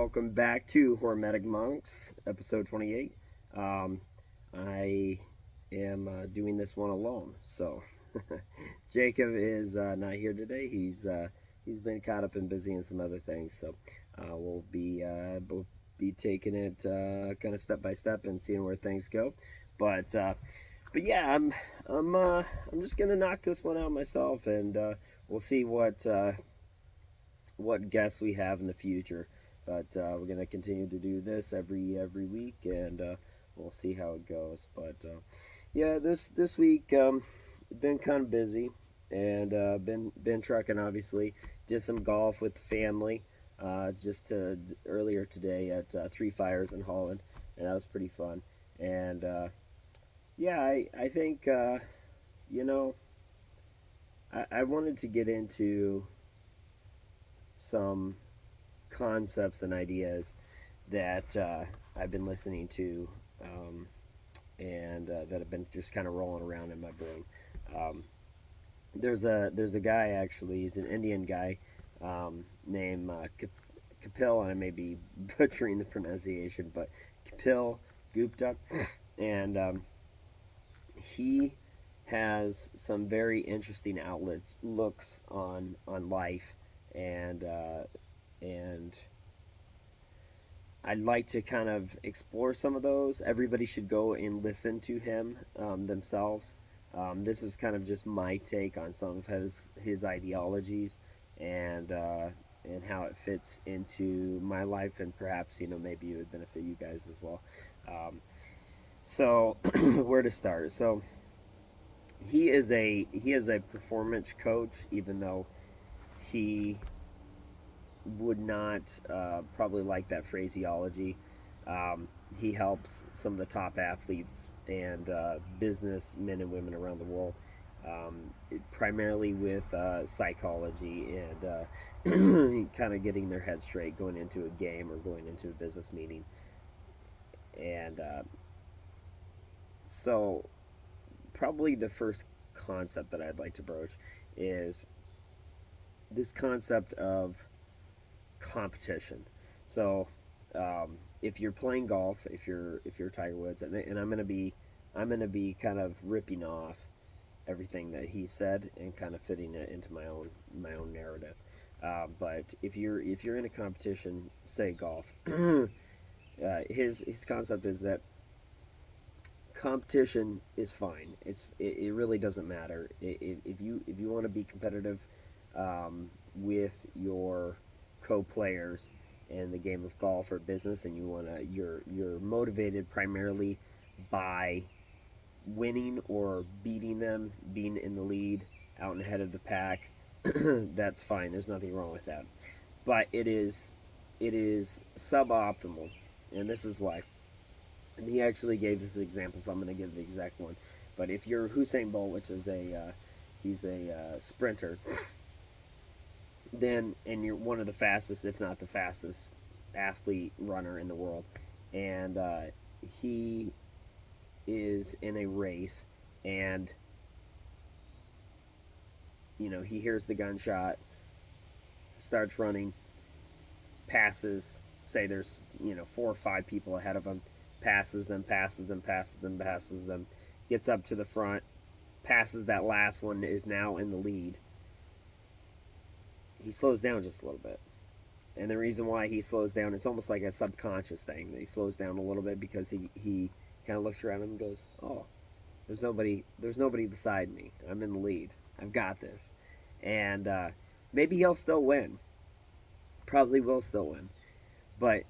welcome back to Hormetic Monks, episode 28. I am doing this one alone, so Jacob is not here today. He's been caught up and busy in some other things, so we'll be taking it kind of step by step and seeing where things go. But but yeah, I'm just gonna knock this one out myself, and we'll see what guests we have in the future. But we're gonna continue to do this every week, and we'll see how it goes. But yeah, this week been kind of busy, and been trucking. Obviously, did some golf with the family. Just earlier today at Three Fires in Holland, and that was pretty fun. And yeah, I think you know I wanted to get into some concepts and ideas that I've been listening to, and that have been just kind of rolling around in my brain. Um, there's a guy, actually. He's an Indian guy, named Kapil, and I may be butchering the pronunciation, but Kapil Gupta, and he has some very interesting outlets looks on life, and and I'd like to kind of explore some of those. Everybody should go and listen to him themselves. This is kind of just my take on some of his ideologies, and how it fits into my life, and perhaps maybe it would benefit you guys as well. Um, so where to start? So he is a performance coach, even though he would not probably like that phraseology. He helps some of the top athletes and businessmen and women around the world, primarily with psychology and kind of getting their head straight going into a game or going into a business meeting. And so, probably the first concept that I'd like to broach is this concept of competition. So, if you're playing golf, if you're Tiger Woods, and I'm gonna be kind of ripping off everything that he said and kind of fitting it into my own narrative. But if you're in a competition, say golf, his concept is that competition is fine. It really doesn't matter if you want to be competitive with your co-players in the game of golf or business, and you're motivated primarily by winning or beating them, being in the lead, out and ahead of the pack. That's fine. There's nothing wrong with that. But it is suboptimal, and this is why. And he actually gave this example, so I'm going to give the exact one. But if you're Hussein Bolt, which is he's a sprinter, then and you're one of the fastest, if not the fastest, athlete runner in the world, and he is in a race, and he hears the gunshot, starts running, passes. Say there's 4 or 5 people ahead of him, passes them, passes them, passes them, passes them, gets up to the front, passes that last one, is now in the lead. He slows down just a little bit. And the reason why he slows down, it's almost like a subconscious thing that he slows down a little bit, because he kind of looks around him and goes, "Oh, there's nobody beside me. I'm in the lead. I've got this." And maybe he'll still win. Probably will still win. But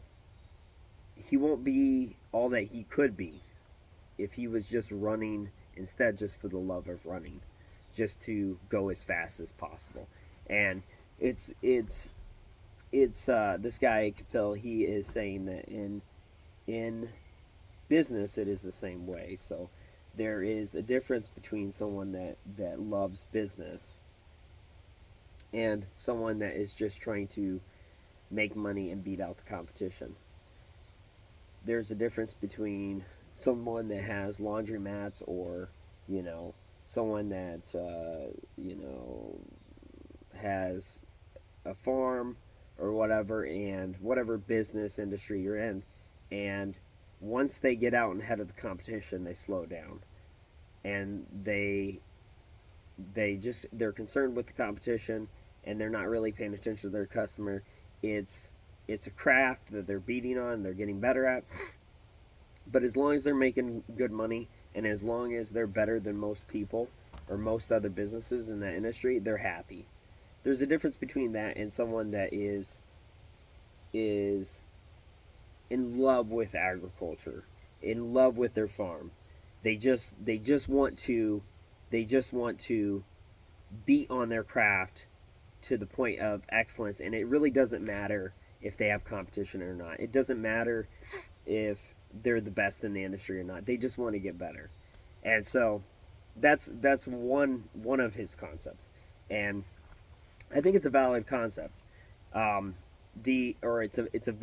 he won't be all that he could be if he was just running instead, just for the love of running, just to go as fast as possible. And it's this guy Kapil. He is saying that in business it is the same way. So there is a difference between someone that loves business and someone that is just trying to make money and beat out the competition. There's a difference between someone that has laundromats, or someone that has a farm, or whatever, and whatever business industry you're in, and once they get out and ahead of the competition, they slow down, and they're concerned with the competition, and they're not really paying attention to their customer. It's a craft that they're beating on, they're getting better at, but as long as they're making good money, and as long as they're better than most people or most other businesses in that industry, they're happy. There's a difference between that and someone that is in love with agriculture, in love with their farm. They just want to be on their craft to the point of excellence, and it really doesn't matter if they have competition or not. It doesn't matter if they're the best in the industry or not. They just want to get better. And so that's one of his concepts. And I think it's a valid concept. The or it's a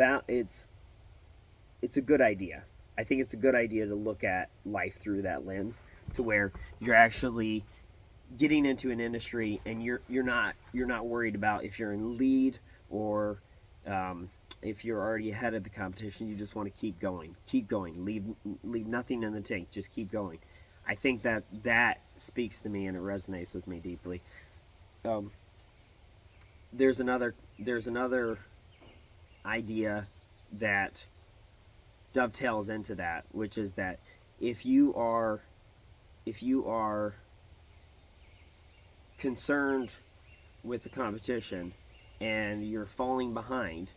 good idea. I think it's a good idea to look at life through that lens, to where you're actually getting into an industry, and you're not worried about if you're in lead, or if you're already ahead of the competition. You just want to keep going, leave nothing in the tank, just keep going. I think that speaks to me, and it resonates with me deeply. um, there's another idea that dovetails into that, which is that if you are if you are concerned with the competition and you're falling behind,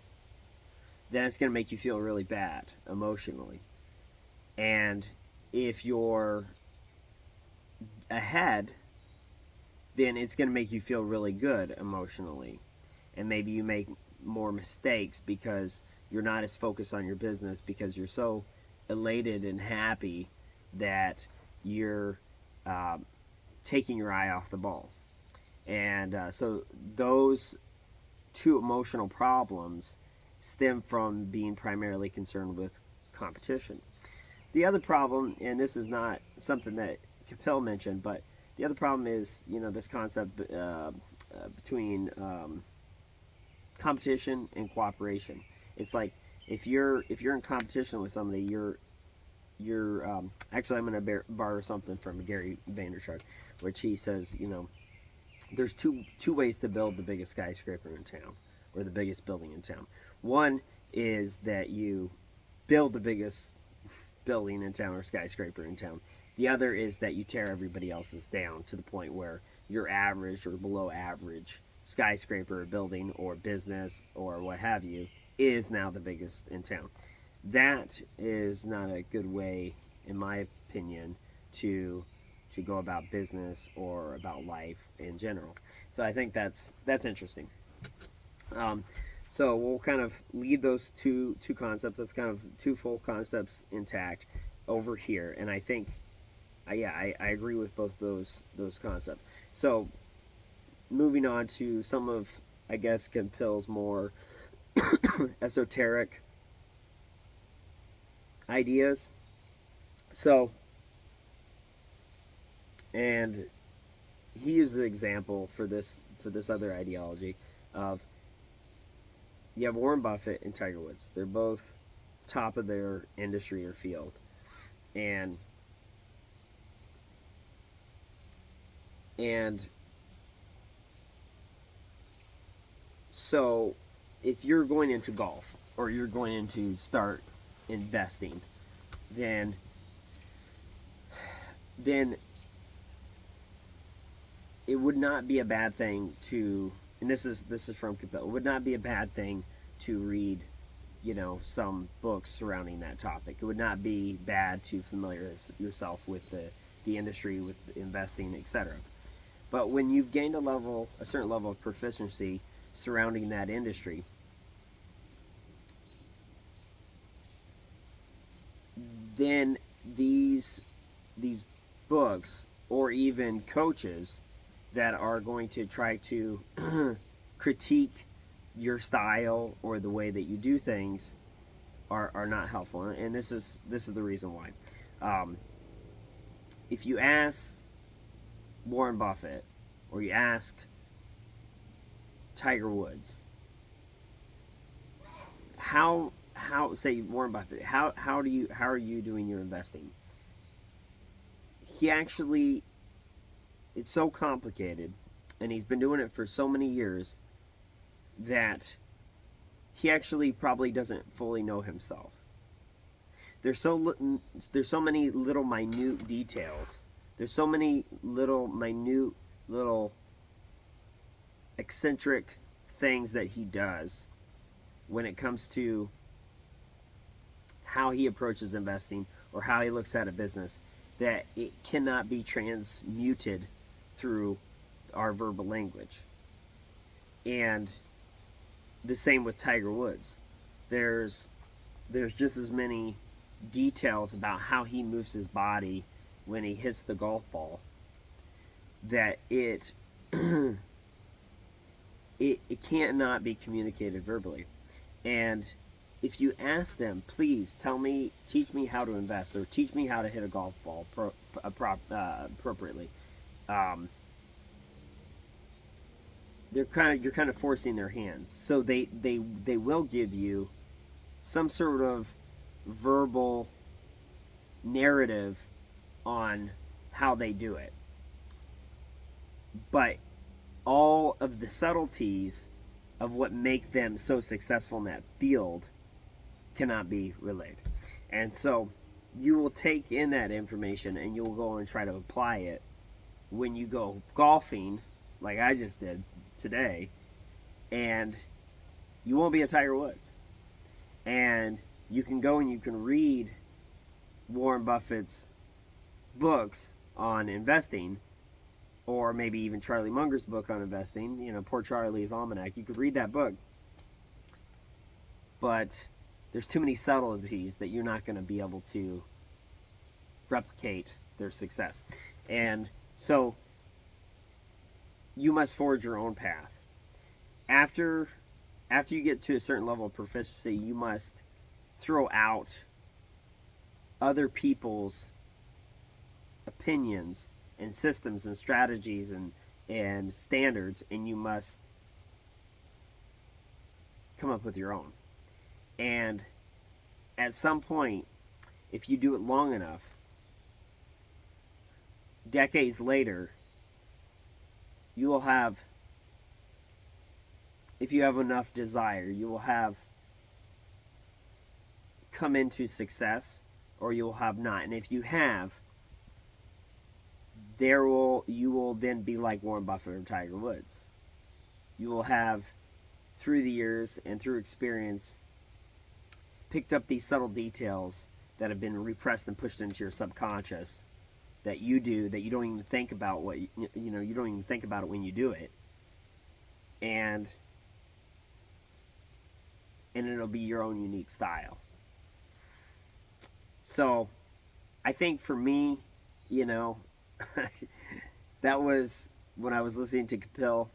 then it's going to make you feel really bad emotionally. And if you're ahead, then it's going to make you feel really good emotionally. And maybe you make more mistakes because you're not as focused on your business, because you're so elated and happy that you're uh, taking your eye off the ball. And so those two emotional problems stem from being primarily concerned with competition. The other problem, and this is not something that Kapil mentioned, but the other problem is, this concept between competition and cooperation. It's like, if you're in competition with somebody, you're actually, I'm going to borrow something from Gary Vaynerchuk, which he says, there's two ways to build the biggest skyscraper in town, or the biggest building in town. One is that you build the biggest building in town, or skyscraper in town. The other is that you tear everybody else's down to the point where your average or below average skyscraper or building or business or what have you is now the biggest in town. That is not a good way, in my opinion, to go about business or about life in general. So I think that's interesting. Um, so we'll kind of leave those two concepts. That's kind of two full concepts intact over here, and I think, I agree with both those concepts. So moving on to some of, I guess, Kapil's more esoteric ideas. So, and he used the example for this other ideology of, you have Warren Buffett and Tiger Woods. They're both top of their industry or field, and and so if you're going into golf, or you're going into start investing, then then it would not be a bad thing to, and this is from Capel, it would not be a bad thing to read, some books surrounding that topic. It would not be bad to familiarize yourself with the industry, with investing, etc. But when you've gained a certain level of proficiency surrounding that industry, then these books, or even coaches that are going to try to critique your style or the way that you do things, are not helpful. And this is the reason why. If you asked Warren Buffett, or you asked Tiger Woods, how say Warren Buffett, how are you doing your investing? He actually, it's so complicated, and he's been doing it for so many years that he actually probably doesn't fully know himself. There's there's so many little minute details. There's so many little minute little eccentric things that he does when it comes to how he approaches investing or how he looks at a business, that it cannot be transmuted through our verbal language. And the same with Tiger Woods. There's just as many details about how he moves his body when he hits the golf ball that it it cannot be communicated verbally. And if you ask them, please teach me how to invest, or teach me how to hit a golf ball appropriately, you're kind of forcing their hands. So they will give you some sort of verbal narrative on how they do it, but all of the subtleties of what make them so successful in that field cannot be relayed. And so you will take in that information and you'll go and try to apply it when you go golfing, like I just did today, and you won't be a Tiger Woods. And you can go and you can read Warren Buffett's books on investing, or maybe even Charlie Munger's book on investing, Poor Charlie's Almanac. You could read that book, but there's too many subtleties that you're not going to be able to replicate their success. And so you must forge your own path. After you get to a certain level of proficiency, you must throw out other people's opinions and systems and strategies and standards, and you must come up with your own. And at some point, if you do it long enough, decades later, you will have, if you have enough desire, you will have come into success, or you will have not. And if you have, you will then be like Warren Buffett or Tiger Woods. You will have, through the years and through experience, picked up these subtle details that have been repressed and pushed into your subconscious that you don't even think about you don't even think about it when you do it, and it'll be your own unique style. So I think for me, that was when I was listening to Kapil,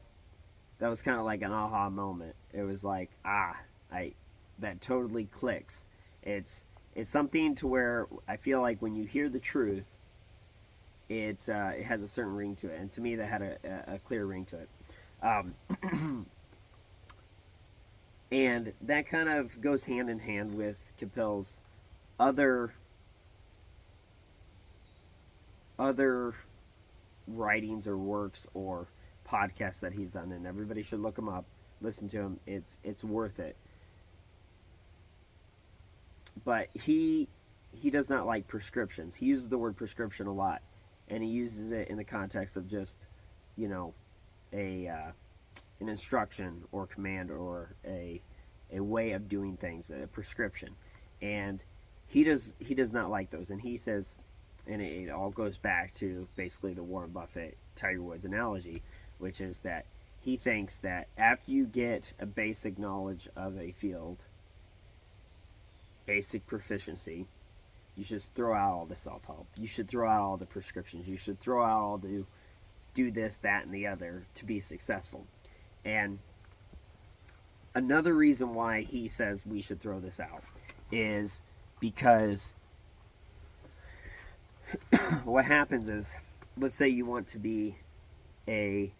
that was kind of like an aha moment. It was like, that totally clicks. It's something to where I feel like when you hear the truth, it has a certain ring to it, and to me that had a clear ring to it. And that kind of goes hand in hand with Kapil's other writings or works or podcasts that he's done, and everybody should look him up, listen to him. It's worth it. But he does not like prescriptions. He uses the word prescription a lot, and he uses it in the context of just an instruction or command or a way of doing things, a prescription. And he does not like those. And he says, and it all goes back to basically the Warren Buffett Tiger Woods analogy, which is that he thinks that after you get a basic knowledge of a field, basic proficiency, you should throw out all the self-help. You should throw out all the prescriptions. You should throw out all the do this, that, and the other to be successful. And another reason why he says we should throw this out is because what happens is, let's say you want to be a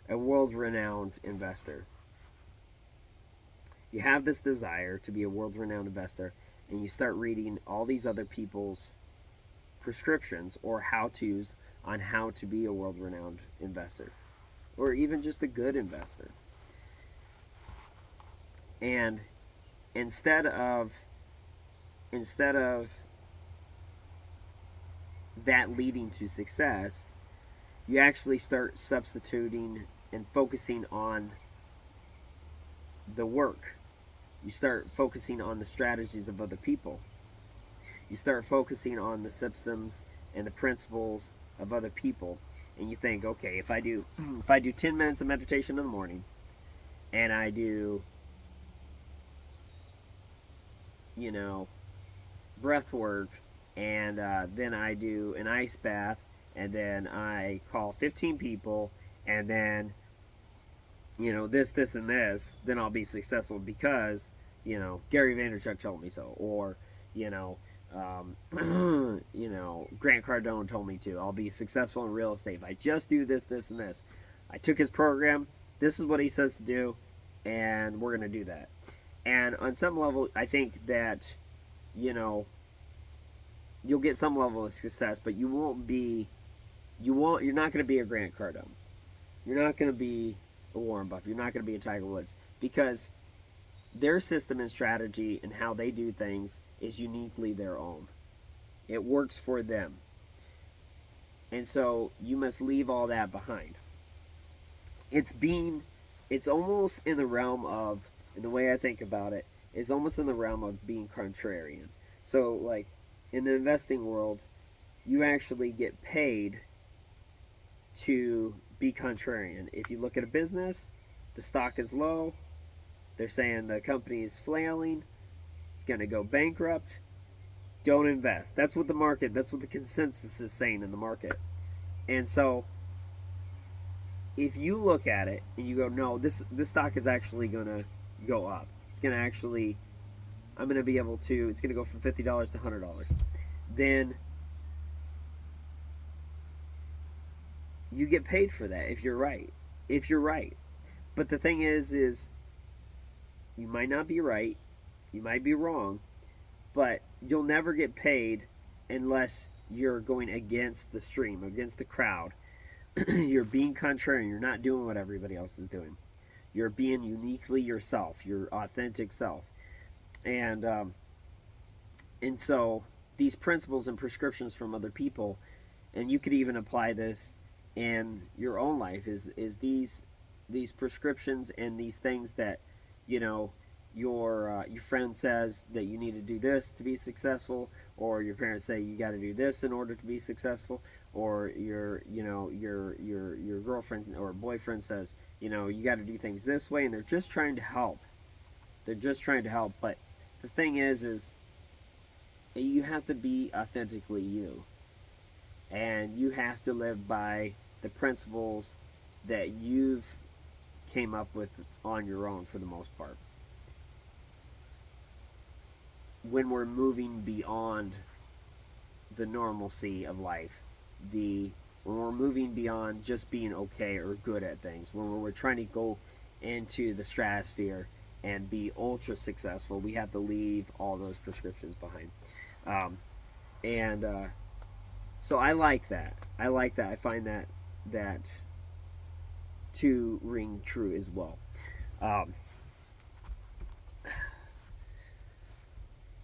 world-renowned investor. You have this desire to be a world-renowned investor, and you start reading all these other people's prescriptions or how-tos on how to be a world-renowned investor, or even just a good investor. And instead of instead of that leading to success, you actually start substituting and focusing on the work. You start focusing on the strategies of other people. You start focusing on the systems and the principles of other people, and you think, okay, if I do 10 minutes of meditation in the morning, and I do, you know, breath work, and then I do an ice bath, and then I call 15 people, and then this, and this, then I'll be successful because Gary Vaynerchuk told me so, or you know, Grant Cardone told me to. I'll be successful in real estate if I just do this, this, and this. I took his program. This is what he says to do, and we're gonna do that. And on some level, I think that you know you'll get some level of success, but you're not going to be a Grant Cardone. You're not going to be a Warren Buffett. You're not going to be a Tiger Woods, because their system and strategy and how they do things is uniquely their own. It works for them. And so you must leave all that behind. It's almost in the realm of, and the way I think about it is almost in the realm of being contrarian. So like in the investing world, you actually get paid to be contrarian. If you look at a business, the stock is low, they're saying the company is flailing, it's going to go bankrupt, don't invest. That's what the consensus is saying in the market. And so if you look at it and you go, no, this stock is actually going to go up. It's going to actually, I'm going to be able to, it's going to go from $50 to $100. Then you get paid for that if you're right. If you're right. But the thing is you might not be right, you might be wrong, but you'll never get paid unless you're going against the stream, against the crowd. You're being contrarian. You're not doing what everybody else is doing. You're being uniquely yourself, your authentic self. And so these principles and prescriptions from other people, and you could even apply this in your own life, is these prescriptions and these things that your friend says that you need to do this to be successful, or your parents say you got to do this in order to be successful, or your girlfriend or boyfriend says you got to do things this way, and they're just trying to help. But the thing is you have to be authentically you, and you have to live by the principles that you've came up with on your own for the most part. When we're moving beyond the normalcy of life, when we're moving beyond just being okay or good at things, when we're trying to go into the stratosphere and be ultra successful, we have to leave all those prescriptions behind. And so I like that. I find that to ring true as well.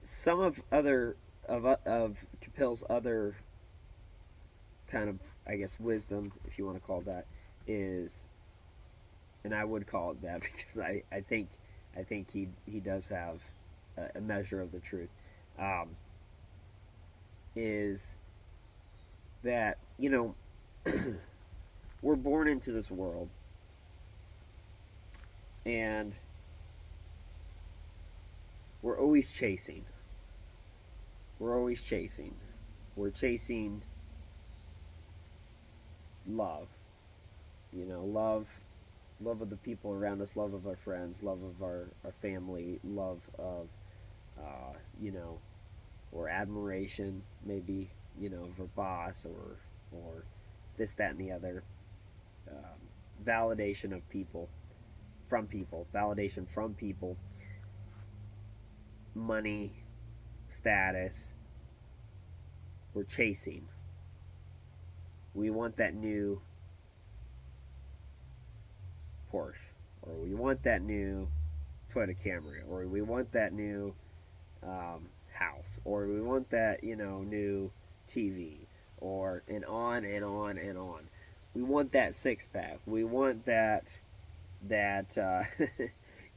Some of Kapil's other kind of, I guess, wisdom, if you want to call it that, is, and I would call it that because I think he does have a measure of the truth, is that we're born into this world, and we're always chasing. We're chasing love. Love of the people around us, love of our friends, love of our family, love of, or admiration, maybe, of our boss, or this, that, and the other. Validation of people, validation from people. money, status. We're chasing. We want that new Porsche, or we want that new Toyota Camry, or we want that new house, or we want that new TV, or and on and on and on. We want that six pack. We want that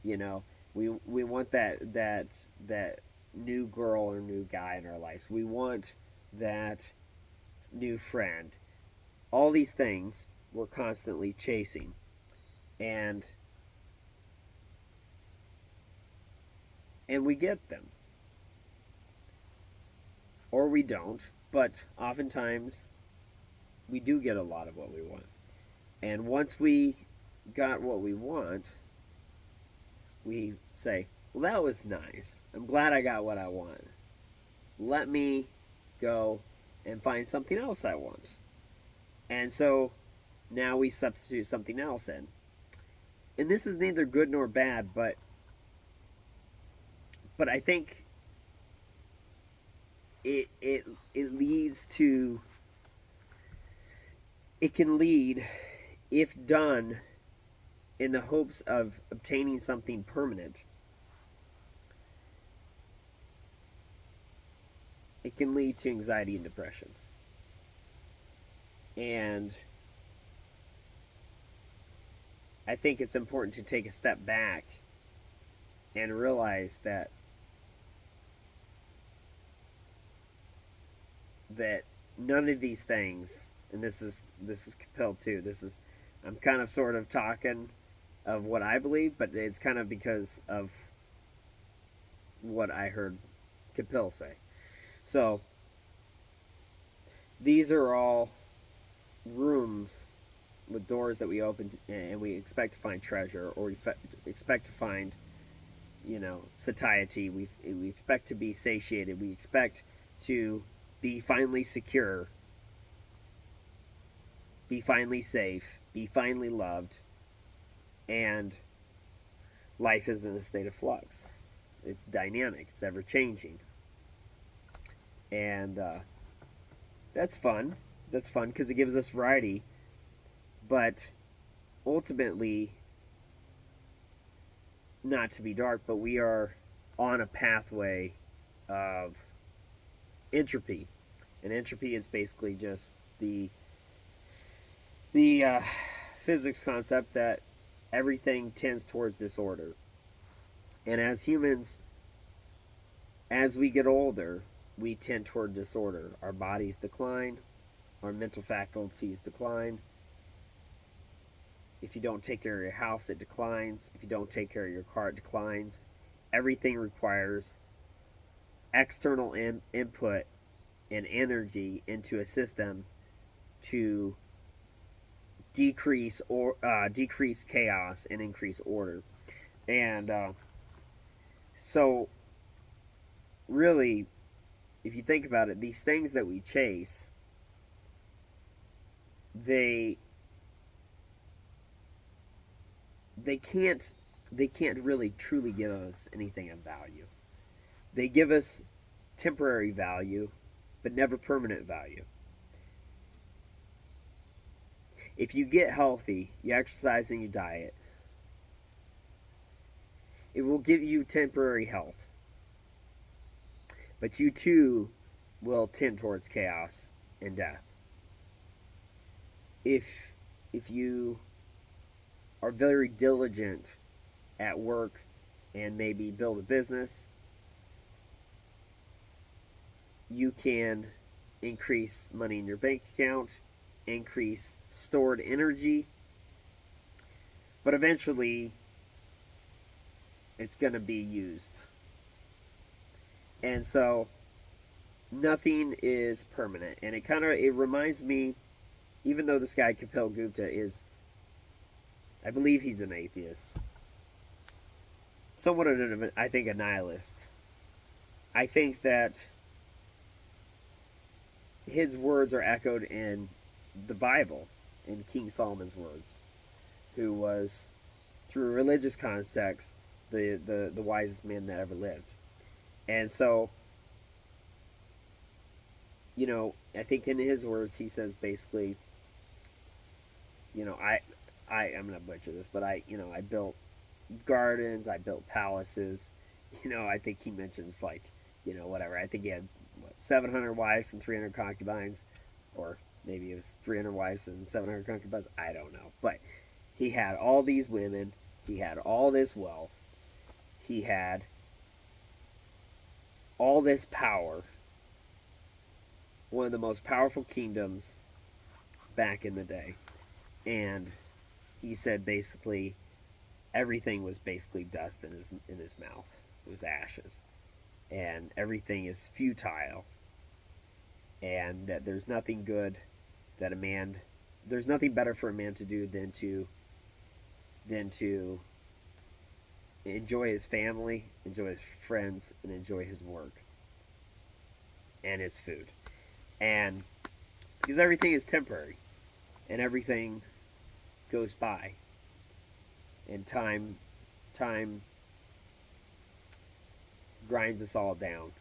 you know we want that new girl or new guy in our lives. We want that new friend. All these things we're constantly chasing, and we get them or we don't, but oftentimes we do get a lot of what we want. And once we got what we want, we say, well, that was nice. I'm glad I got what I want. Let me go and find something else I want. And so now we substitute something else in. And this is neither good nor bad, but I think it leads to, it can lead, if done in the hopes of obtaining something permanent, it can lead to anxiety and depression. And I think it's important to take a step back and realize that none of these things, and this is Kapil too. I'm kind of sort of talking of what I believe, but it's kind of because of what I heard Kapil say. So these are all rooms with doors that we open, and we expect to find treasure, or we expect to find, satiety. We expect to be satiated. We expect to be finally secure, be finally safe, be finally loved, and life is in a state of flux. It's dynamic. It's ever changing, and that's fun. That's fun because it gives us variety. But ultimately, not to be dark, but we are on a pathway of entropy, and entropy is basically just the physics concept that everything tends towards disorder. And as humans, as we get older, we tend toward disorder. Our bodies decline, our mental faculties decline. If you don't take care of your house, it declines. If you don't take care of your car, it declines. Everything requires external input and energy into a system to decrease chaos and increase order. And so, really, if you think about it, these things that we chase, they can't really truly give us anything of value. They give us temporary value, but never permanent value. If you get healthy, you exercise and you diet, it will give you temporary health. But you too will tend towards chaos and death. If you are very diligent at work and maybe build a business, you can increase money in your bank account, increase stored energy, but eventually it's going to be used. And so nothing is permanent. And it reminds me, even though this guy Kapil Gupta is, I believe he's an atheist, somewhat of I think a nihilist. I think that his words are echoed in the Bible, in King Solomon's words, who was, through a religious context, the wisest man that ever lived. And so, I think in his words, he says basically, you know, I'm gonna butcher this, but I built gardens, I built palaces. I think he mentions like, whatever. I think he had 700 wives and 300 concubines, or maybe it was 300 wives and 700 concubines. I don't know, but he had all these women. He had all this wealth. He had all this power. One of the most powerful kingdoms back in the day, and he said basically everything was basically dust in his mouth. It was ashes, and everything is futile, and that there's nothing good that a man there's nothing better for a man to do than to enjoy his family, enjoy his friends, and enjoy his work and his food. And because everything is temporary and everything goes by, and time grinds us all down.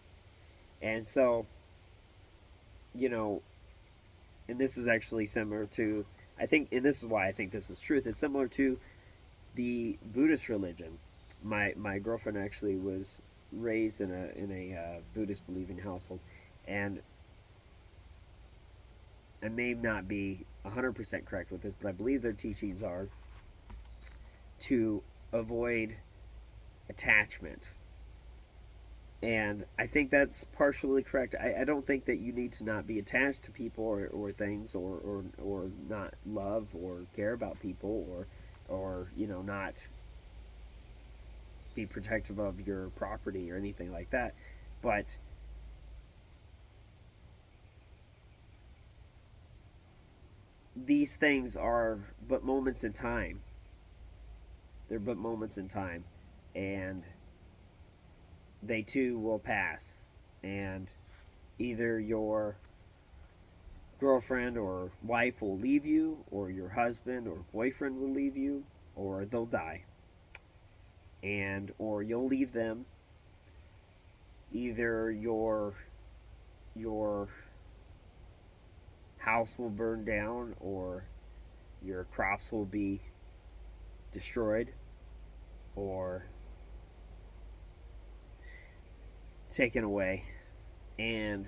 And so, you know, and this is actually similar to, I think, and this is why I think this is truth. It's similar to the Buddhist religion. My girlfriend actually was raised in a Buddhist believing household, and I may not be 100% correct with this, but I believe their teachings are to avoid attachment. And I think that's partially correct. I don't think that you need to not be attached to people or things, or not love or care about people, or not be protective of your property or anything like that. But these things are but moments in time. They're but moments in time. And they too will pass. And either your girlfriend or wife will leave you, or your husband or boyfriend will leave you, or they'll die. And or you'll leave them. Either your house will burn down, or your crops will be destroyed, or taken away. And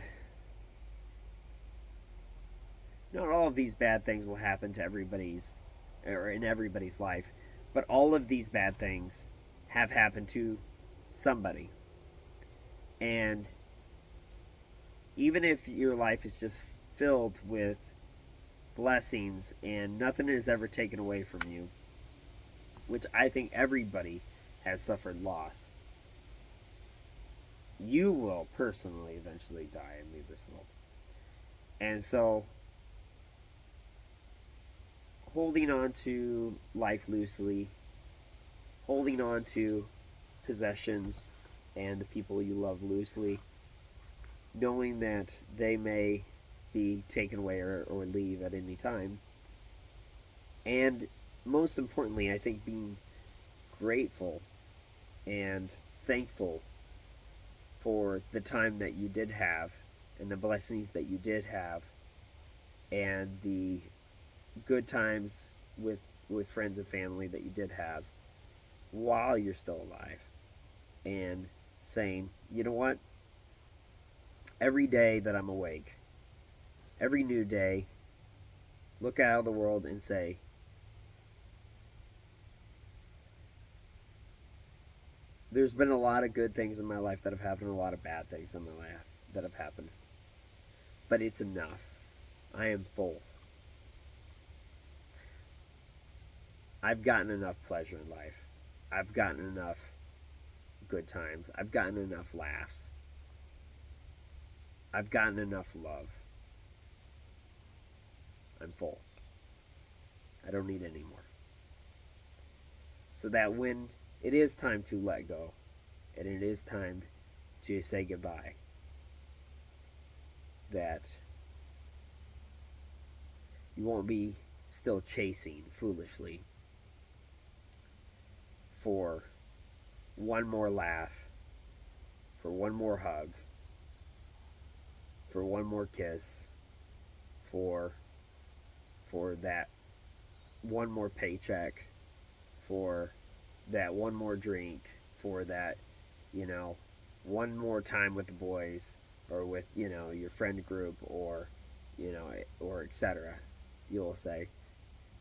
not all of these bad things will happen to everybody's, or in everybody's life, but all of these bad things have happened to somebody. And even if your life is just filled with blessings and nothing is ever taken away from you, which I think everybody has suffered loss, you will personally eventually die and leave this world. And so, holding on to life loosely, holding on to possessions and the people you love loosely, knowing that they may be taken away or leave at any time, and most importantly, I think being grateful and thankful for the time that you did have and the blessings that you did have and the good times with friends and family that you did have while you're still alive, and saying, you know what, every day that I'm awake, every new day, look out of the world and say, there's been a lot of good things in my life that have happened, a lot of bad things in my life that have happened, but it's enough. I am full. I've gotten enough pleasure in life. I've gotten enough good times. I've gotten enough laughs. I've gotten enough love. I'm full. I don't need any more. So that when it is time to let go and it is time to say goodbye, that you won't be still chasing foolishly for one more laugh, for one more hug, for one more kiss, for that one more paycheck, for that one more drink, for that, you know, one more time with the boys, or with, you know, your friend group, or, you know, or etc. You'll say,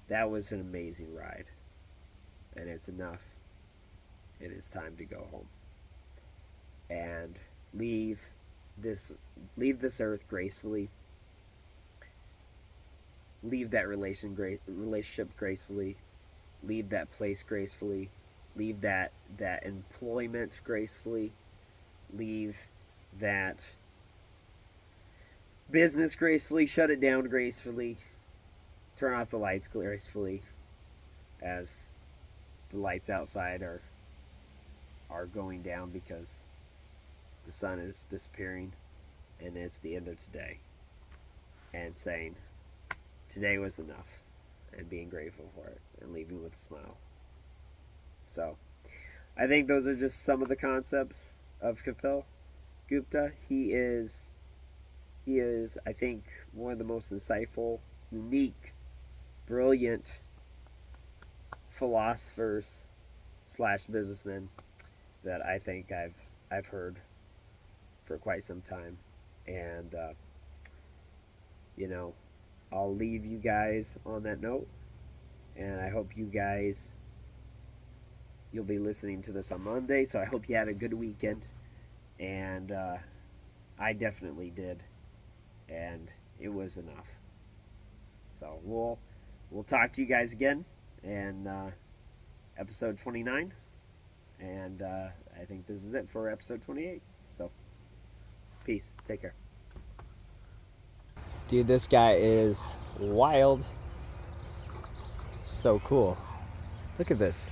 that was an amazing ride, and it's enough. It is time to go home and leave this earth gracefully. Leave that relationship gracefully. Leave that place gracefully. Leave that employment gracefully. Leave that business gracefully. Shut it down gracefully. Turn off the lights gracefully, as the lights outside are going down because the sun is disappearing, and it's the end of today. And saying, today was enough, and being grateful for it, and leaving with a smile. So, I think those are just some of the concepts of Kapil Gupta. He is, I think, one of the most insightful, unique, brilliant philosophers / businessmen that I think I've heard for quite some time. And you know, I'll leave you guys on that note, and I hope you'll be listening to this on Monday, so I hope you had a good weekend. And I definitely did, and it was enough. So we'll talk to you guys again in episode 29, and I think this is it for episode 28. So peace, take care. Dude, this guy is wild. So cool. Look at this.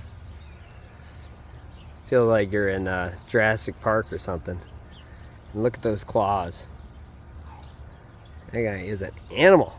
Feel like you're in Jurassic Park or something. And look at those claws. That guy is an animal.